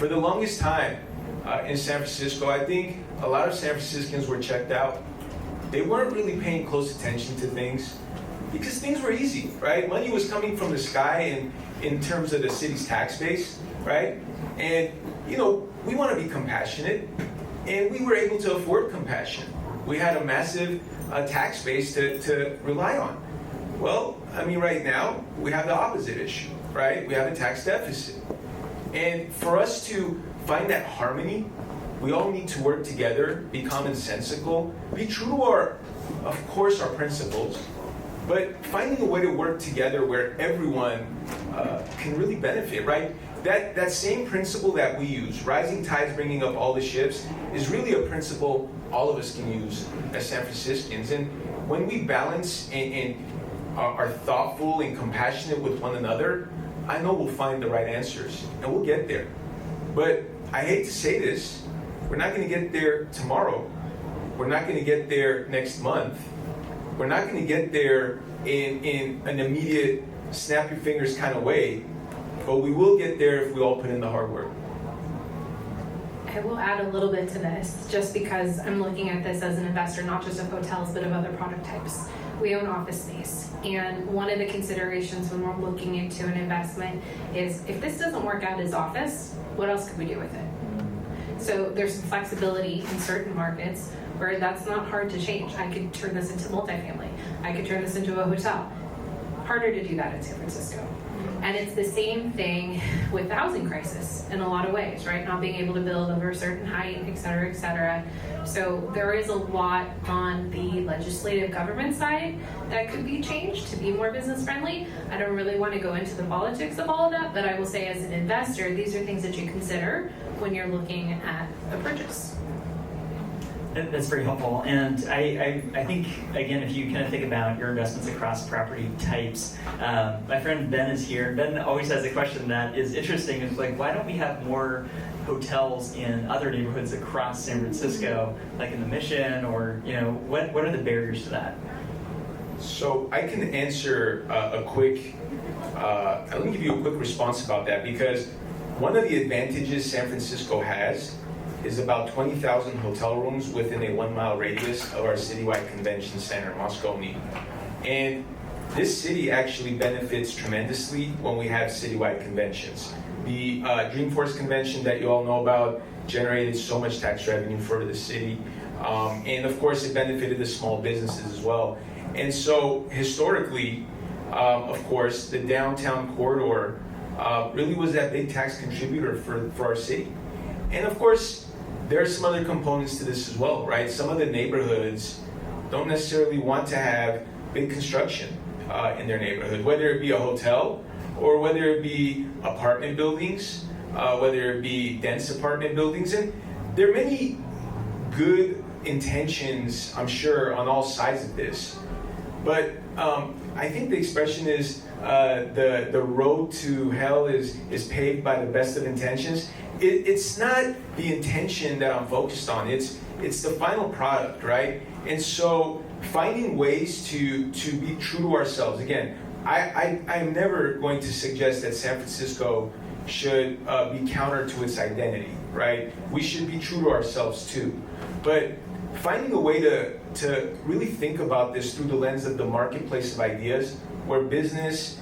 For the longest time in San Francisco, I think a lot of San Franciscans were checked out. They weren't really paying close attention to things because things were easy, right? Money was coming from the sky in terms of the city's tax base, right? And, you know, we want to be compassionate, and we were able to afford compassion. We had a massive tax base to rely on. Well, I mean, right now, we have the opposite issue, right? We have a tax deficit. And for us to find that harmony, we all need to work together, be commonsensical, be true to of course, our principles, but finding a way to work together where everyone can really benefit, right? That same principle that we use, rising tides bringing up all the ships, is really a principle all of us can use as San Franciscans. And when we balance and are thoughtful and compassionate with one another, I know we'll find the right answers, and we'll get there. But I hate to say this, we're not going to get there tomorrow. We're not going to get there next month. We're not going to get there in an immediate snap your fingers kind of way, but we will get there if we all put in the hard work. I will add a little bit to this, just because I'm looking at this as an investor, not just of hotels, but of other product types. We own office space, and one of the considerations when we're looking into an investment is, if this doesn't work out as office, what else could we do with it? So there's some flexibility in certain markets where that's not hard to change. I could turn this into multifamily. I could turn this into a hotel. Harder to do that in San Francisco. And it's the same thing with the housing crisis in a lot of ways, right? Not being able to build over a certain height, et cetera, et cetera. So there is a lot on the legislative government side that could be changed to be more business friendly. I don't really want to go into the politics of all of that, but I will say as an investor, these are things that you consider when you're looking at a purchase. That's very helpful. And I think, again, if you kind of think about your investments across property types, my friend Ben is here. Ben always has a question that is interesting. It's like, why don't we have more hotels in other neighborhoods across San Francisco, like in the Mission, or, you know, what are the barriers to that? So I can answer let me give you a quick response about that, because one of the advantages San Francisco has is about 20,000 hotel rooms within a 1 mile radius of our citywide convention center, Moscone. And this city actually benefits tremendously when we have citywide conventions. The Dreamforce convention that you all know about generated so much tax revenue for the city. And of course, it benefited the small businesses as well. And so historically, of course, the downtown corridor really was that big tax contributor for our city. And of course, there are some other components to this as well, right? Some of the neighborhoods don't necessarily want to have big construction in their neighborhood, whether it be a hotel or whether it be apartment buildings, whether it be dense apartment buildings. And there are many good intentions, I'm sure, on all sides of this. But I think the expression is the road to hell is paved by the best of intentions. It's not the intention that I'm focused on. It's the final product, right? And so finding ways to be true to ourselves. Again, I'm never going to suggest that San Francisco should be counter to its identity, right? We should be true to ourselves too. But finding a way to really think about this through the lens of the marketplace of ideas, where business,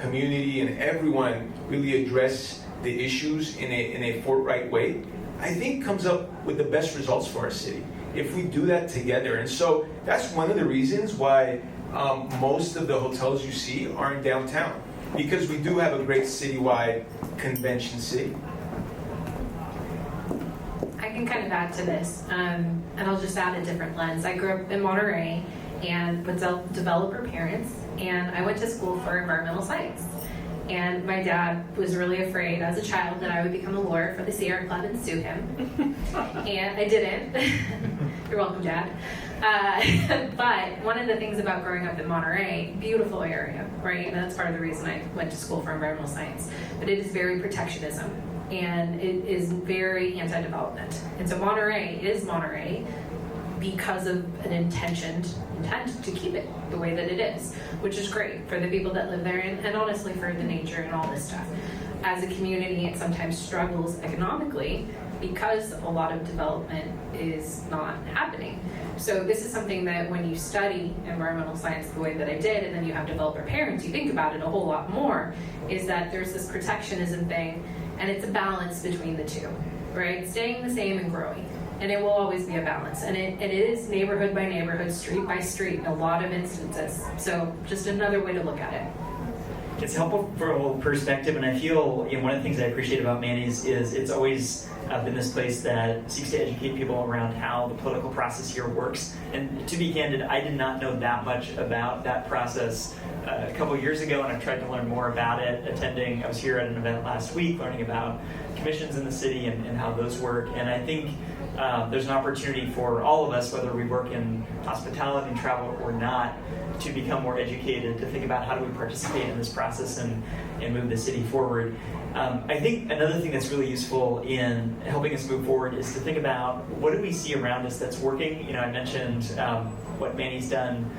community, and everyone really address the issues in a forthright way, I think comes up with the best results for our city if we do that together. And so that's one of the reasons why most of the hotels you see aren't downtown, because we do have a great citywide convention city. I can kind of add to this, and I'll just add a different lens. I grew up in Monterey and with developer parents, and I went to school for environmental science. And my dad was really afraid as a child that I would become a lawyer for the Sierra Club and sue him. And I didn't. You're welcome, Dad. But one of the things about growing up in Monterey, beautiful area, right? And that's part of the reason I went to school for environmental science. But it is very protectionism, and it is very anti-development. And so Monterey is Monterey because of an intent to keep it the way that it is, which is great for the people that live there, and honestly for the nature and all this stuff. as a community, it sometimes struggles economically because a lot of development is not happening. So this is something that when you study environmental science the way that I did, and then you have developer parents, you think about it a whole lot more, is that there's this protectionism thing, and it's a balance between the two, right? Staying the same and growing. And it will always be a balance. And it is neighborhood by neighborhood, street by street in a lot of instances. So just another way to look at it. It's helpful for a whole perspective, and I feel one of the things I appreciate about Manny's is it's always been this place that seeks to educate people around how the political process here works. And to be candid, I did not know that much about that process a couple of years ago, and I've tried to learn more about it. I was here at an event last week learning about commissions in the city and how those work. And I think there's an opportunity for all of us, whether we work in hospitality and travel or not, to become more educated, to think about how do we participate in this process and move the city forward. I think another thing that's really useful in helping us move forward is to think about what do we see around us that's working. I mentioned what Manny's done,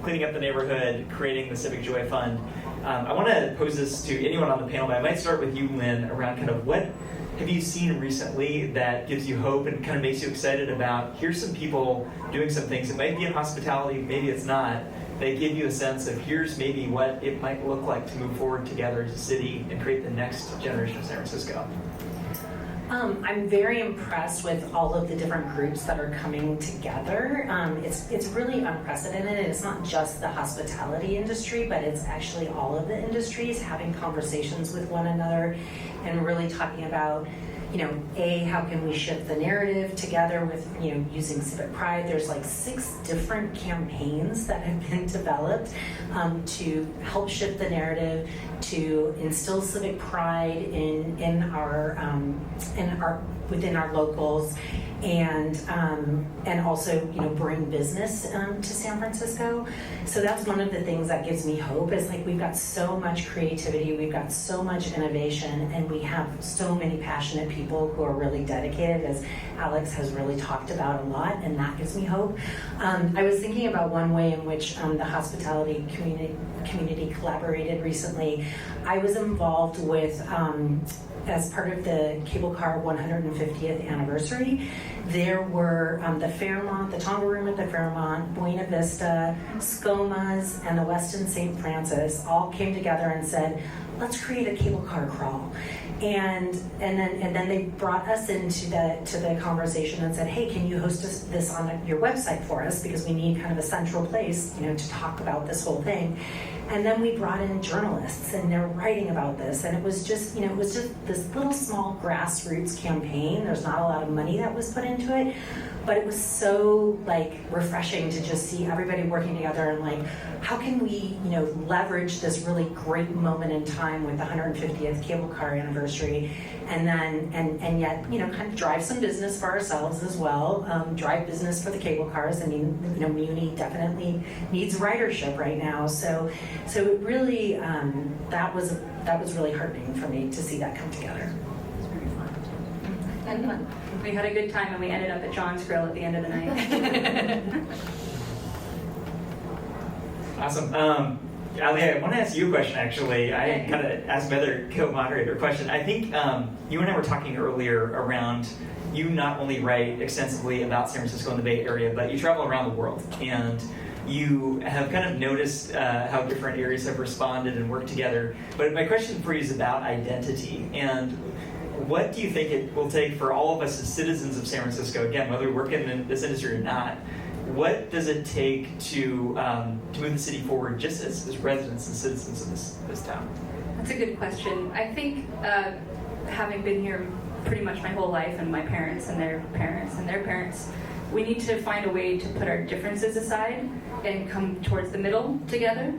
cleaning up the neighborhood, creating the Civic Joy Fund. I want to pose this to anyone on the panel, but I might start with you, Lynn, around kind of what have you seen recently that gives you hope and kind of makes you excited about, here's some people doing some things. It might be in hospitality, maybe it's not. They give you a sense of here's maybe what it might look like to move forward together as a city and create the next generation of San Francisco. I'm very impressed with all of the different groups that are coming together. It's really unprecedented. It's not just the hospitality industry, but it's actually all of the industries having conversations with one another and really talking about, how can we shift the narrative together with, using civic pride. There's like 6 different campaigns that have been developed to help shift the narrative, to instill civic pride in our within our locals, and also bring business to San Francisco. So that's one of the things that gives me hope, is like we've got so much creativity, we've got so much innovation, and we have so many passionate people who are really dedicated, as Alex has really talked about a lot, and that gives me hope. I was thinking about one way in which the hospitality community collaborated recently. I was involved with as part of the cable car 150th anniversary, there were the Fairmont, the Tonga Room at the Fairmont, Buena Vista, ScoMa's, and the Westin St. Francis all came together and said, let's create a cable car crawl. And then they brought us into the conversation and said, hey, can you host this on your website for us, because we need kind of a central place, to talk about this whole thing. And then we brought in journalists, and they're writing about this, and it was just this little small grassroots campaign. There's not a lot of money that was put into it, but it was so refreshing to just see everybody working together and how can we leverage this really great moment in time with the 150th cable car anniversary, and then and yet kind of drive some business for ourselves as well, drive business for the cable cars. I mean, Muni definitely needs ridership right now, so it really that was really heartening for me to see that come together. It's very fun. And we had a good time, and we ended up at John's Grill at the end of the night. Awesome. Ali, I want to ask you a question, actually. I kind of asked my other co-moderator a question. I think you and I were talking earlier around, you not only write extensively about San Francisco and the Bay Area, but you travel around the world. And you have kind of noticed how different areas have responded and worked together. But my question for you is about identity. And what do you think it will take for all of us as citizens of San Francisco, again, whether we work in this industry or not, what does it take to move the city forward just as residents and citizens of this town? That's a good question. I think having been here pretty much my whole life, and my parents and their parents and their parents, we need to find a way to put our differences aside and come towards the middle together.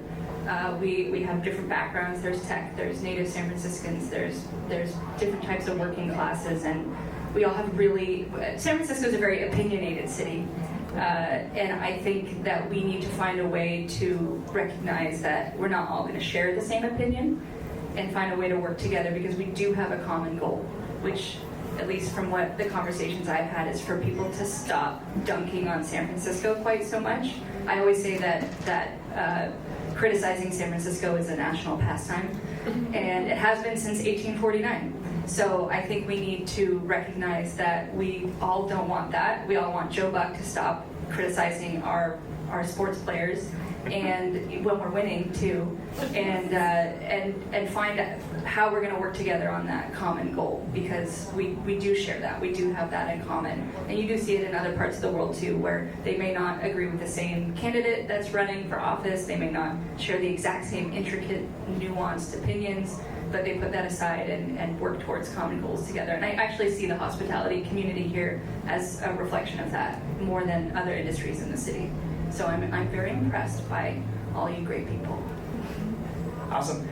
We have different backgrounds. There's tech, there's native San Franciscans, there's different types of working classes, and we all have San Francisco is a very opinionated city. And I think that we need to find a way to recognize that we're not all going to share the same opinion, and find a way to work together, because we do have a common goal, which, at least from what the conversations I've had, is for people to stop dunking on San Francisco quite so much. I always say that criticizing San Francisco is a national pastime. and it has been since 1849. So I think we need to recognize that we all don't want that. We all want Joe Buck to stop criticizing our sports players, and when we're winning too, and find out how we're going to work together on that common goal, because we do share that. We do have that in common, and you do see it in other parts of the world too, where they may not agree with the same candidate that's running for office. They may not share the exact same intricate, nuanced opinions, but they put that aside and work towards common goals together. And I actually see the hospitality community here as a reflection of that more than other industries in the city. So I'm very impressed by all you great people. Awesome.